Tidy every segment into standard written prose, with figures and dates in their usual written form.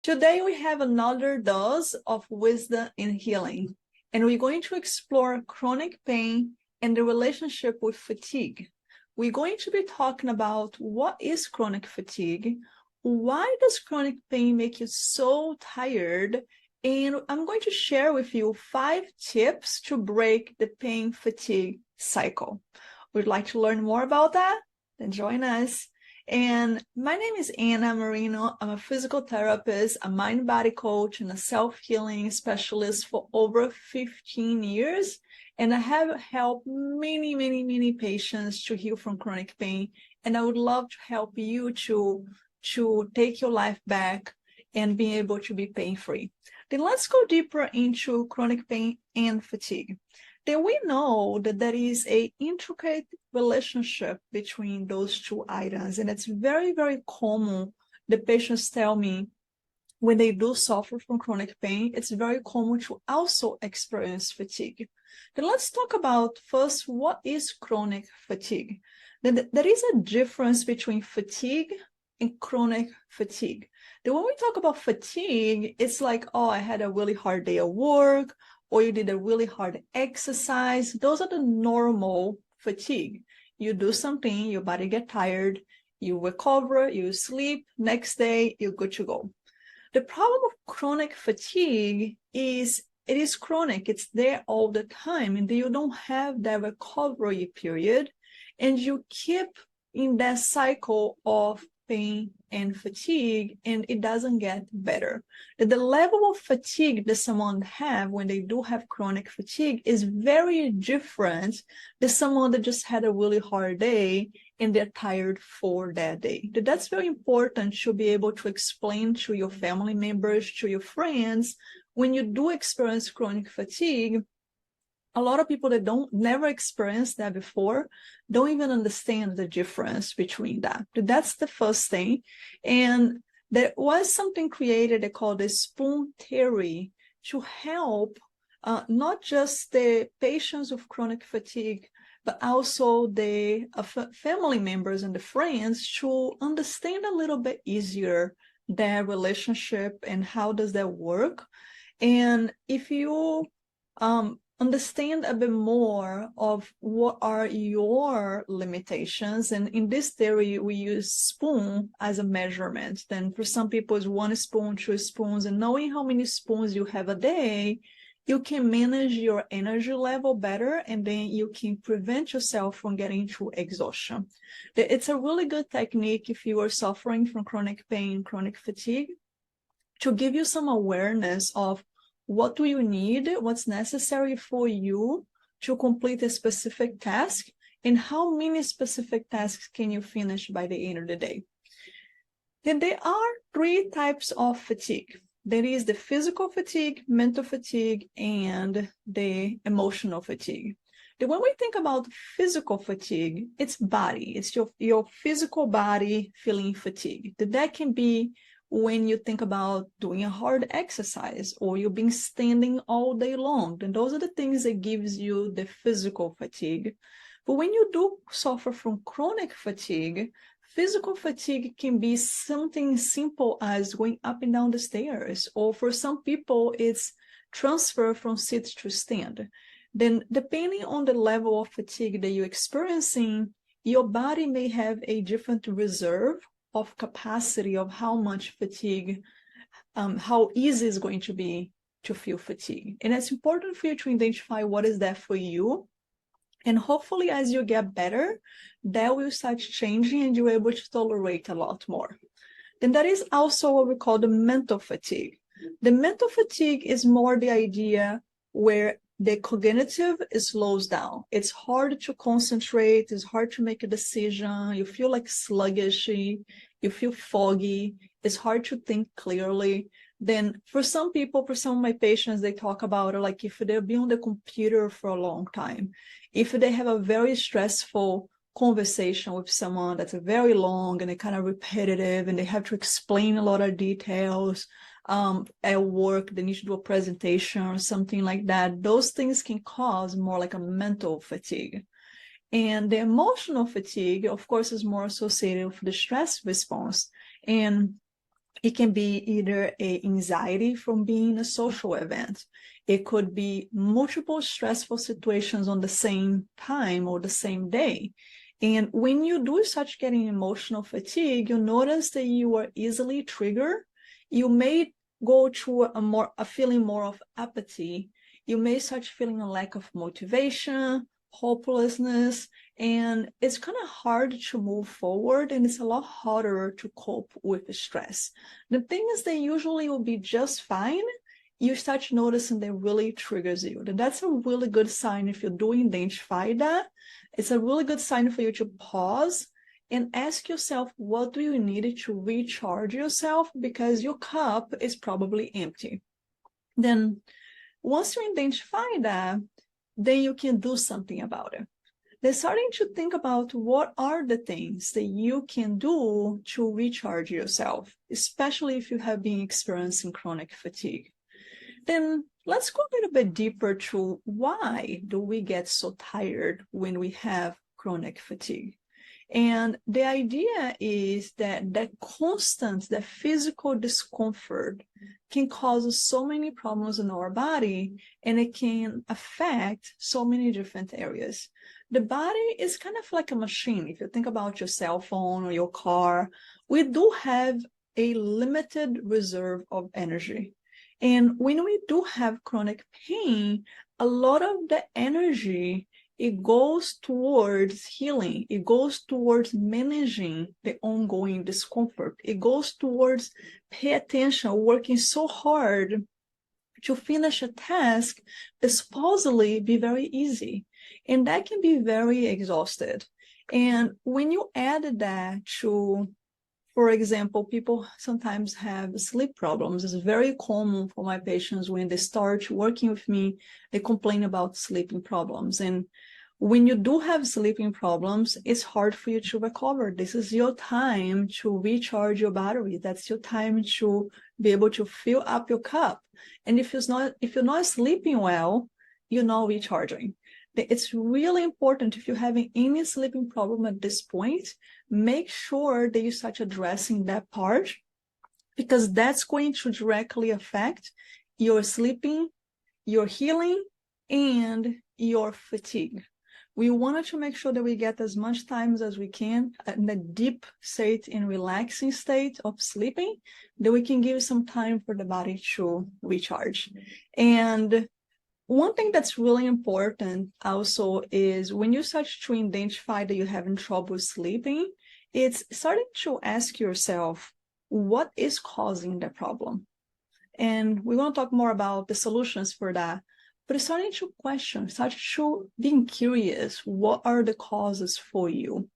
Today we have another dose of wisdom and healing, and we're going to explore chronic pain and the relationship with fatigue. We're going to be talking about what is chronic fatigue, why does chronic pain make you so tired, and I'm going to share with you 5 tips to break the pain fatigue cycle. Would like to learn more about that? Then join us. And my name is Anna Marino. I'm a physical therapist, a mind-body coach, and a self-healing specialist for over 15 years. And I have helped many patients to heal from chronic pain. And I would love to help you to take your life back and be able to be pain-free. Then let's go deeper into chronic pain and fatigue. Then we know that there is an intricate relationship between those two items. And it's very common. The patients tell me when they do suffer from chronic pain, it's very common to also experience fatigue. Then let's talk about first, what is chronic fatigue? Then there is a difference between fatigue and chronic fatigue. Then when we talk about fatigue, it's like, oh, I had a really hard day at work, or you did a really hard exercise. Those are the normal fatigue. You do something, your body get tired, you recover, you sleep, next day, you're good to go. The problem of chronic fatigue is it is chronic. It's there all the time, and you don't have that recovery period, and you keep in that cycle of pain and fatigue, and it doesn't get better. The level of fatigue that someone have when they do have chronic fatigue is very different than someone that just had a really hard day and they're tired for that day. That's very important to be able to explain to your family members, to your friends, when you do experience chronic fatigue. A lot of people that never experienced that before don't even understand the difference between that. That's the first thing. And there was something created they called the spoon theory to help not just the patients with chronic fatigue, but also the family members and the friends to understand a little bit easier their relationship and how does that work. And if you understand a bit more of what are your limitations. And in this theory, we use spoon as a measurement. Then for some people, it's 1 spoon, 2 spoons, and knowing how many spoons you have a day, you can manage your energy level better, and then you can prevent yourself from getting to exhaustion. It's a really good technique if you are suffering from chronic pain, chronic fatigue, to give you some awareness of what do you need, what's necessary for you to complete a specific task, and how many specific tasks can you finish by the end of the day. Then there are 3 types of fatigue. There is the physical fatigue, mental fatigue, and the emotional fatigue. Then when we think about physical fatigue, it's body. It's your physical body feeling fatigue. That can be when you think about doing a hard exercise, or you've been standing all day long, then those are the things that gives you the physical fatigue. But when you do suffer from chronic fatigue, physical fatigue can be something simple as going up and down the stairs, or for some people, it's transfer from sit to stand. Then depending on the level of fatigue that you're experiencing, your body may have a different reserve of capacity of how much fatigue, how easy it's going to be to feel fatigue. And it's important for you to identify what is that for you. And hopefully as you get better, that will start changing and you're able to tolerate a lot more. Then there is also what we call the mental fatigue. The mental fatigue is more the idea where the cognitive slows down. It's hard to concentrate. It's hard to make a decision. You feel like sluggish. You feel foggy. It's hard to think clearly. Then for some people, for some of my patients, they talk about like if they've been on the computer for a long time, if they have a very stressful conversation with someone that's very long and kind of repetitive, and they have to explain a lot of details, at work, they need to do a presentation or something like that. Those things can cause more like a mental fatigue. And the emotional fatigue, of course, is more associated with the stress response. And It can be either a anxiety from being in a social event. It could be multiple stressful situations on the same time or the same day. And when you do start getting emotional fatigue, you notice that you are easily triggered. You may go to a feeling more of apathy. You may start feeling a lack of motivation, hopelessness, and it's kind of hard to move forward, and it's a lot harder to cope with the stress. The thing is that usually will be just fine. You start noticing that really triggers you. And that's a really good sign if you do identify that. It's a really good sign for you to pause and ask yourself, what do you need to recharge yourself? Because your cup is probably empty. Then once you identify that, then you can do something about it. They're starting to think about what are the things that you can do to recharge yourself, especially if you have been experiencing chronic fatigue. Then let's go a little bit deeper to why do we get so tired when we have chronic fatigue? And the idea is that that physical discomfort can cause so many problems in our body, and it can affect so many different areas. The body is kind of like a machine. If you think about your cell phone or your car, we do have a limited reserve of energy. And when we do have chronic pain, a lot of the energy, it goes towards healing. It goes towards managing the ongoing discomfort. It goes towards pay attention, working so hard to finish a task that supposedly be very easy. And that can be very exhausted. And when you add that to, for example, people sometimes have sleep problems. It's very common for my patients when they start working with me, they complain about sleeping problems. And when you do have sleeping problems, it's hard for you to recover. This is your time to recharge your battery. That's your time to be able to fill up your cup. And if you're not sleeping well, you're not recharging. It's really important, if you're having any sleeping problem at this point, make sure that you start addressing that part, because that's going to directly affect your sleeping, your healing, and your fatigue. We wanted to make sure that we get as much time as we can in the deep state and relaxing state of sleeping, that we can give some time for the body to recharge. And one thing that's really important also is when you start to identify that you're having trouble sleeping, it's starting to ask yourself, what is causing the problem? And we want to talk more about the solutions for that. But it's starting to question, start to being curious, what are the causes for you?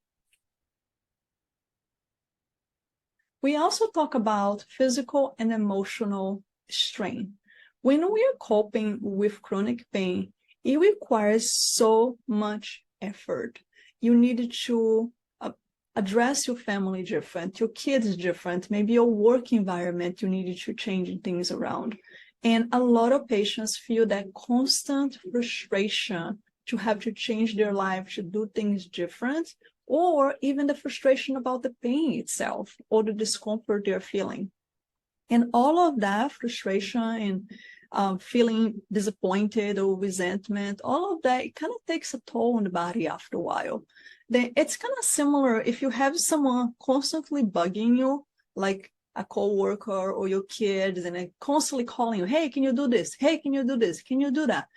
We also talk about physical and emotional strain. When we are coping with chronic pain, it requires so much effort. You need to address your family different, your kids different, maybe your work environment, you need to change things around. And a lot of patients feel that constant frustration to have to change their life, to do things different, or even the frustration about the pain itself or the discomfort they're feeling. And all of that frustration and feeling disappointed or resentment, all of that, it kind of takes a toll on the body after a while. Then it's kind of similar if you have someone constantly bugging you, like a coworker or your kids, and they're constantly calling you, hey, can you do this? Hey, can you do this? Can you do that?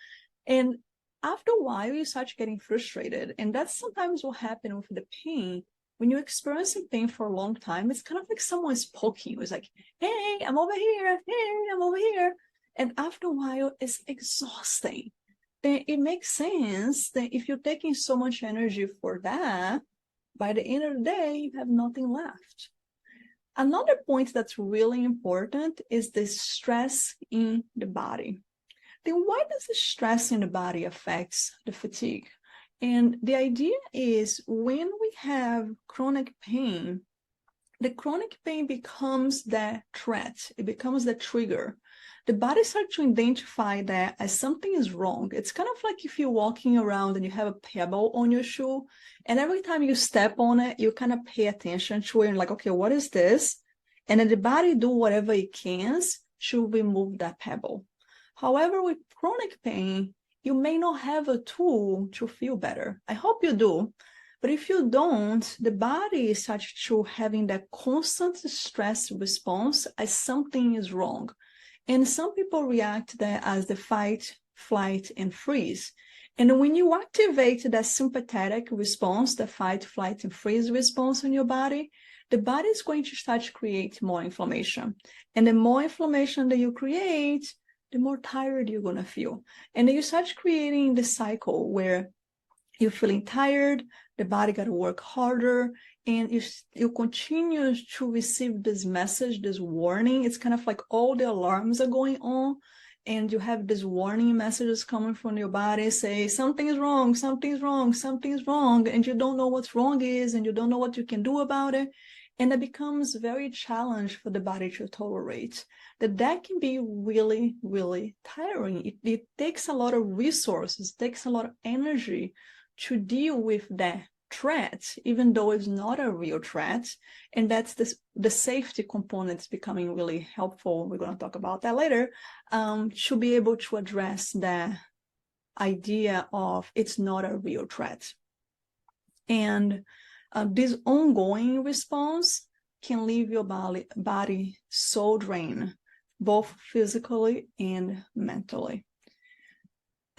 And after a while, you start getting frustrated. And that's sometimes what happens with the pain. When you're experiencing pain for a long time, it's kind of like someone's poking you. It's like, hey, I'm over here. Hey, I'm over here. And after a while, it's exhausting. Then it makes sense that if you're taking so much energy for that, by the end of the day, you have nothing left. Another point that's really important is the stress in the body. Then why does the stress in the body affect the fatigue? And the idea is when we have chronic pain, the chronic pain becomes the threat. It becomes the trigger. The body starts to identify that as something is wrong. It's kind of like if you're walking around and you have a pebble on your shoe, and every time you step on it, you kind of pay attention to it and like, okay, what is this? and then the body do whatever it can to remove that pebble. However, with chronic pain, you may not have a tool to feel better. I hope you do. But if you don't, the body starts to having that constant stress response as something is wrong. And some people react that as the fight, flight, and freeze. And when you activate that sympathetic response, the fight, flight, and freeze response in your body, the body is going to start to create more inflammation. And the more inflammation that you create, the more tired you're going to feel. And then you start creating the cycle where you're feeling tired, the body got to work harder, and you continue to receive this message, this warning. It's kind of like all the alarms are going on, and you have these warning messages coming from your body, say something is wrong, something's wrong, something's wrong, and you don't know what's wrong is, and you don't know what you can do about it. And it becomes very challenging for the body to tolerate. That can be really, really tiring. It takes a lot of resources, takes a lot of energy to deal with that threat, even though it's not a real threat. And that's the safety components becoming really helpful. We're going to talk about that later, to be able to address the idea of it's not a real threat. And this ongoing response can leave your body so drained, both physically and mentally.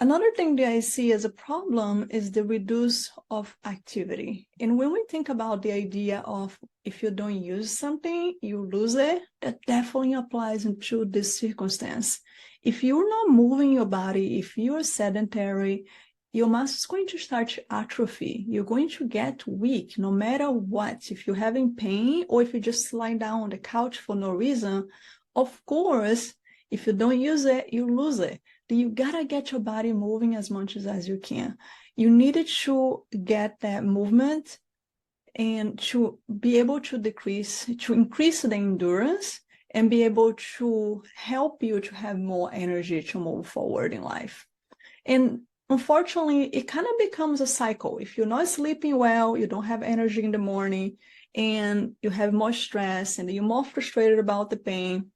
Another thing that I see as a problem is the reduce of activity. And when we think about the idea of if you don't use something, you lose it, that definitely applies into this circumstance. If you're not moving your body, if you're sedentary, your muscle is going to start to atrophy. You're going to get weak no matter what. If you're having pain or if you just lie down on the couch for no reason, of course, if you don't use it, you lose it. You gotta get your body moving as much as you can. You needed to get that movement and to be able to increase the endurance and be able to help you to have more energy to move forward in life. And unfortunately, it kind of becomes a cycle. If you're not sleeping well, you don't have energy in the morning, and you have more stress, and you're more frustrated about the pain.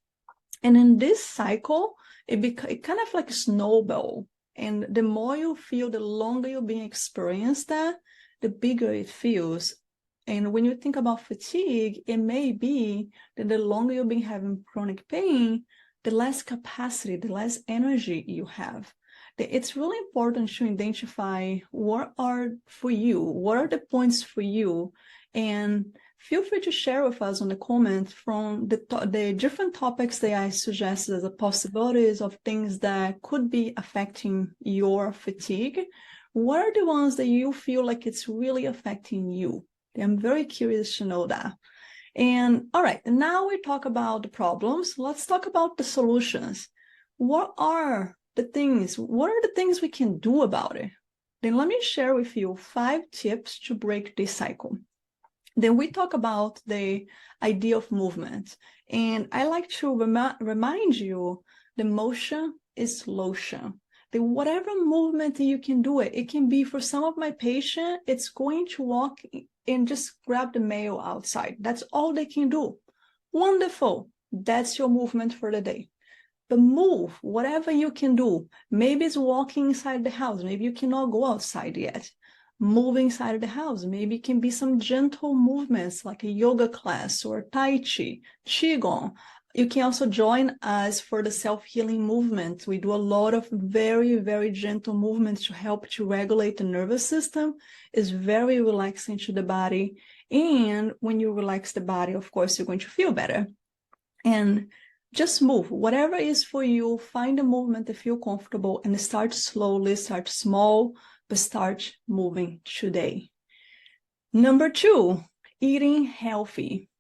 And in this cycle, it kind of like a snowball. And the more you feel, the longer you're being experienced that, the bigger it feels. And when you think about fatigue, it may be that the longer you've been having chronic pain, the less capacity, the less energy you have. It's really important to identify what are the points for you, and feel free to share with us on the comments from the different topics that I suggested as a possibilities of things that could be affecting your fatigue. What are the ones that you feel like it's really affecting you? I'm very curious to know that. And all right, now we talk about the problems. Let's talk about the solutions. What are the things we can do about it? Then let me share with you 5 tips to break this cycle. Then we talk about the idea of movement. And I like to remind you the motion is lotion. Whatever movement you can do it can be, for some of my patients, it's going to walk and just grab the mail outside. That's all they can do. Wonderful. That's your movement for the day. But move, whatever you can do. Maybe it's walking inside the house. Maybe you cannot go outside yet. Move inside of the house. Maybe it can be some gentle movements like a yoga class or Tai Chi, Qigong. You can also join us for the self-healing movement. We do a lot of very, very gentle movements to help to regulate the nervous system. It's very relaxing to the body. And when you relax the body, of course, you're going to feel better. And just move. Whatever is for you, find a movement that feel comfortable and start slowly, start small, but start moving today. Number 2, eating healthy.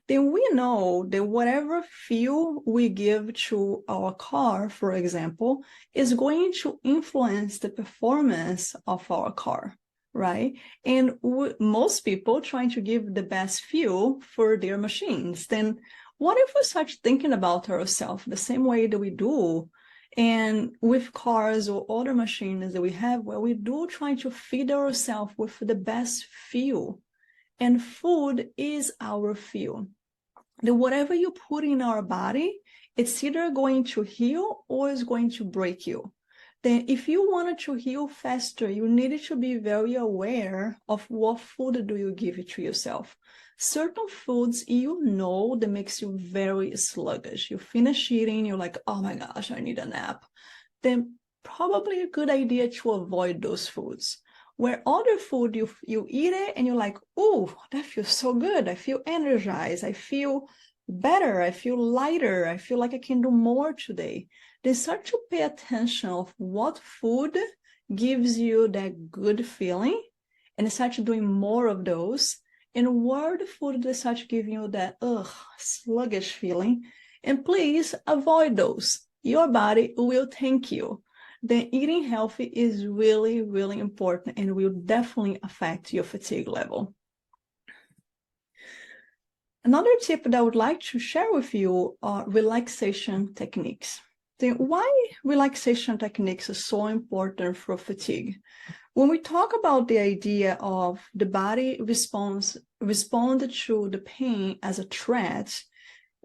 Then we know that whatever fuel we give to our car, for example, is going to influence the performance of our car, right? And most people trying to give the best fuel for their machines. Then what if we start thinking about ourselves the same way that we do and with cars or other machines that we have, where we do try to feed ourselves with the best fuel, and food is our fuel. that whatever you put in our body, it's either going to heal or it's going to break you. Then if you wanted to heal faster, you needed to be very aware of what food do you give to yourself. Certain foods, that makes you very sluggish. You finish eating, you're like, oh my gosh, I need a nap. Then probably a good idea to avoid those foods. Where other food, you eat it and you're like, oh, that feels so good. I feel energized. I feel better. I feel lighter. I feel like I can do more today. Then start to pay attention of what food gives you that good feeling and start doing more of those. And what the food that start giving you that sluggish feeling. And please avoid those. Your body will thank you. Then eating healthy is really, really important and will definitely affect your fatigue level. Another tip that I would like to share with you are relaxation techniques. Then why relaxation techniques are so important for fatigue? When we talk about the idea of the body respond to the pain as a threat,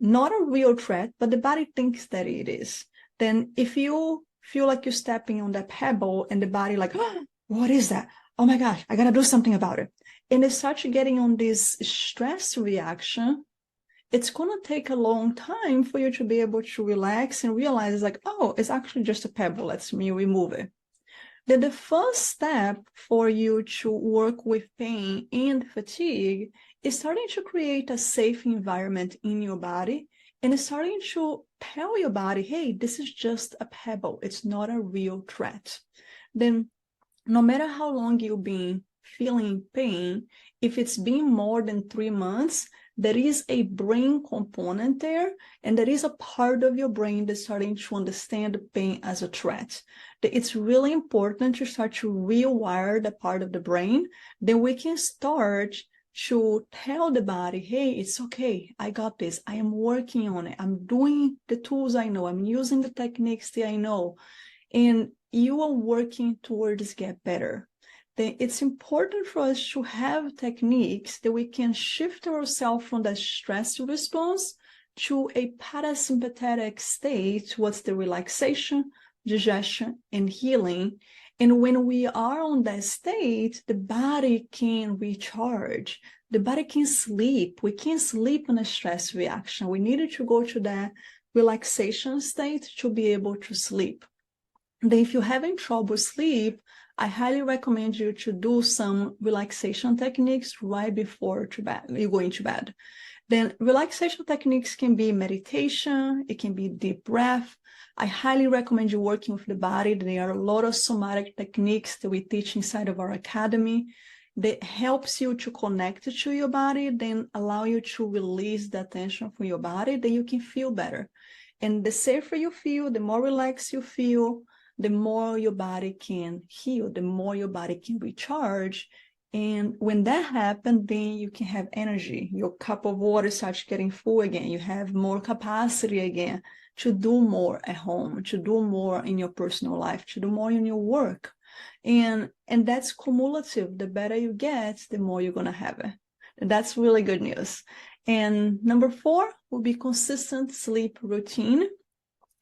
not a real threat, but the body thinks that it is. Then if you feel like you're stepping on that pebble and the body like, oh, what is that? Oh my gosh, I gotta do something about it. And it starts getting on this stress reaction. It's gonna take a long time for you to be able to relax and realize it's like, oh, it's actually just a pebble. Let me remove it. Then the first step for you to work with pain and fatigue is starting to create a safe environment in your body and starting to tell your body, hey, this is just a pebble. It's not a real threat. Then no matter how long you've been feeling pain, if it's been more than 3 months, there is a brain component there, and there is a part of your brain that's starting to understand pain as a threat. It's really important to start to rewire the part of the brain. Then we can start to tell the body, hey, it's okay. I got this. I am working on it. I'm doing the tools I know. I'm using the techniques that I know. And you are working towards get better. Then it's important for us to have techniques that we can shift ourselves from that stress response to a parasympathetic state, what's the relaxation, digestion, and healing. And when we are on that state, the body can recharge. The body can sleep. We can't sleep in a stress reaction. We needed to go to that relaxation state to be able to sleep. Then if you're having trouble sleep, I highly recommend you to do some relaxation techniques right before you go into bed. Then relaxation techniques can be meditation, it can be deep breath. I highly recommend you working with the body. There are a lot of somatic techniques that we teach inside of our academy that helps you to connect to your body, then allow you to release the tension from your body, then you can feel better. And the safer you feel, the more relaxed you feel, the more your body can heal, the more your body can recharge. And when that happens, then you can have energy. Your cup of water starts getting full again. You have more capacity again to do more at home, to do more in your personal life, to do more in your work. And that's cumulative. The better you get, the more you're going to have it. And that's really good news. And number 4 will be consistent sleep routine.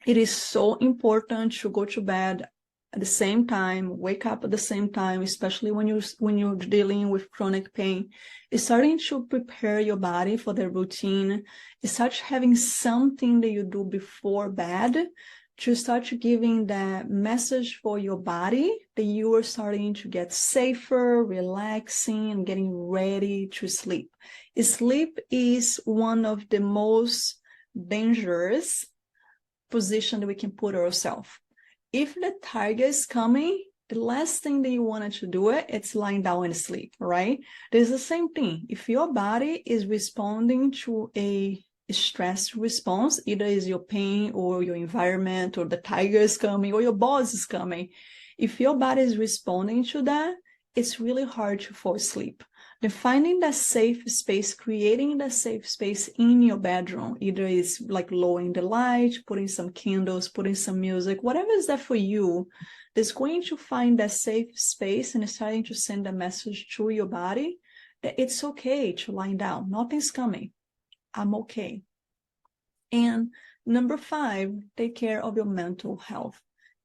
It is so important to go to bed at the same time, wake up at the same time, especially when you're dealing with chronic pain. It's starting to prepare your body for the routine. It's start having something that you do before bed to start giving that message for your body that you are starting to get safer, relaxing, and getting ready to sleep. Sleep is one of the most dangerous position that we can put ourselves. If the tiger is coming, the last thing that you wanted to do it's lying down and sleep, right? There's the same thing. If your body is responding to a stress response, either is your pain or your environment or the tiger is coming or your boss is coming, if your body is responding to that, it's really hard to fall asleep. Then finding that safe space, creating that safe space in your bedroom, either it's like lowering the light, putting some candles, putting some music, whatever is that for you, that's going to find that safe space and starting to send a message to your body that it's okay to lie down. Nothing's coming. I'm okay. And number 5, take care of your mental health.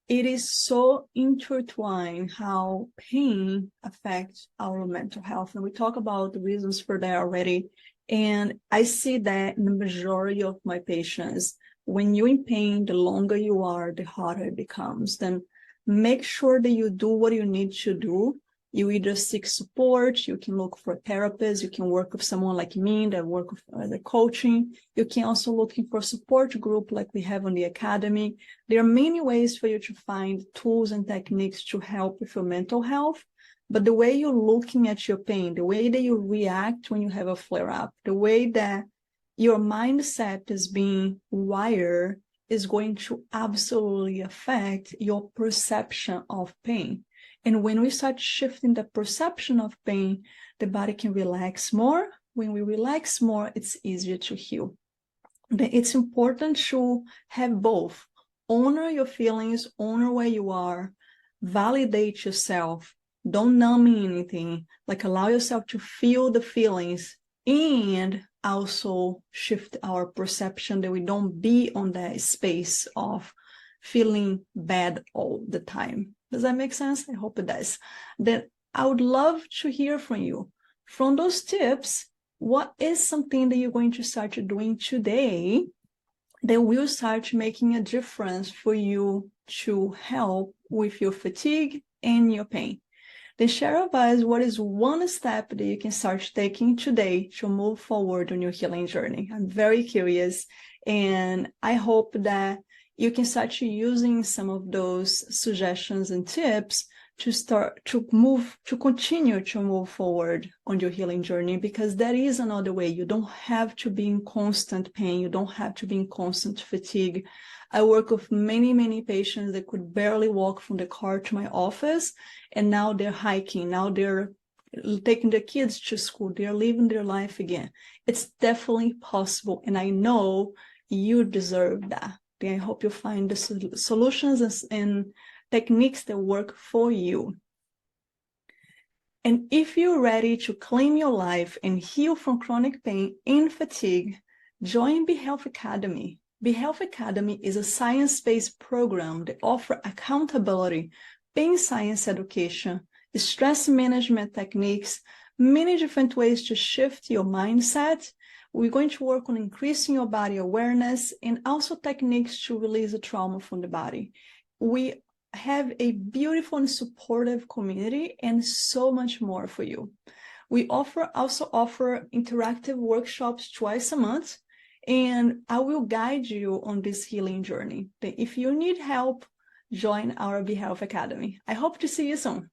It is so intertwined how pain affects our mental health. And we talk about the reasons for that already. And I see that in the majority of my patients, when you're in pain, the longer you are, the harder it becomes. Then make sure that you do what you need to do. You either seek support, you can look for a therapist, you can work with someone like me that work with the coaching. You can also looking for a support group like we have on the academy. There are many ways for you to find tools and techniques to help with your mental health. But the way you're looking at your pain, the way that you react when you have a flare-up, the way that your mindset is being wired is going to absolutely affect your perception of pain. And when we start shifting the perception of pain, the body can relax more. When we relax more, it's easier to heal. Then it's important to have both. Honor your feelings, honor where you are, validate yourself. Don't numb anything. Like allow yourself to feel the feelings and also shift our perception that we don't be on that space of feeling bad all the time. Does that make sense? I hope it does. Then I would love to hear from you. From those tips, what is something that you're going to start doing today that will start making a difference for you to help with your fatigue and your pain? Then share with us what is one step that you can start taking today to move forward on your healing journey. I'm very curious, and I hope that you can start using some of those suggestions and tips to continue to move forward on your healing journey, because that is another way. You don't have to be in constant pain. You don't have to be in constant fatigue. I work with many, many patients that could barely walk from the car to my office, and now they're hiking. Now they're taking their kids to school. They're living their life again. It's definitely possible, and I know you deserve that. I hope you find the solutions and techniques that work for you. And if you're ready to claim your life and heal from chronic pain and fatigue, join Be Health Academy. Be Health Academy is a science-based program that offers accountability, pain science education, stress management techniques, many different ways to shift your mindset. We're going to work on increasing your body awareness and also techniques to release the trauma from the body. We have a beautiful and supportive community and so much more for you. We also offer interactive workshops twice a month, and I will guide you on this healing journey. If you need help, join our Be Health Academy. I hope to see you soon.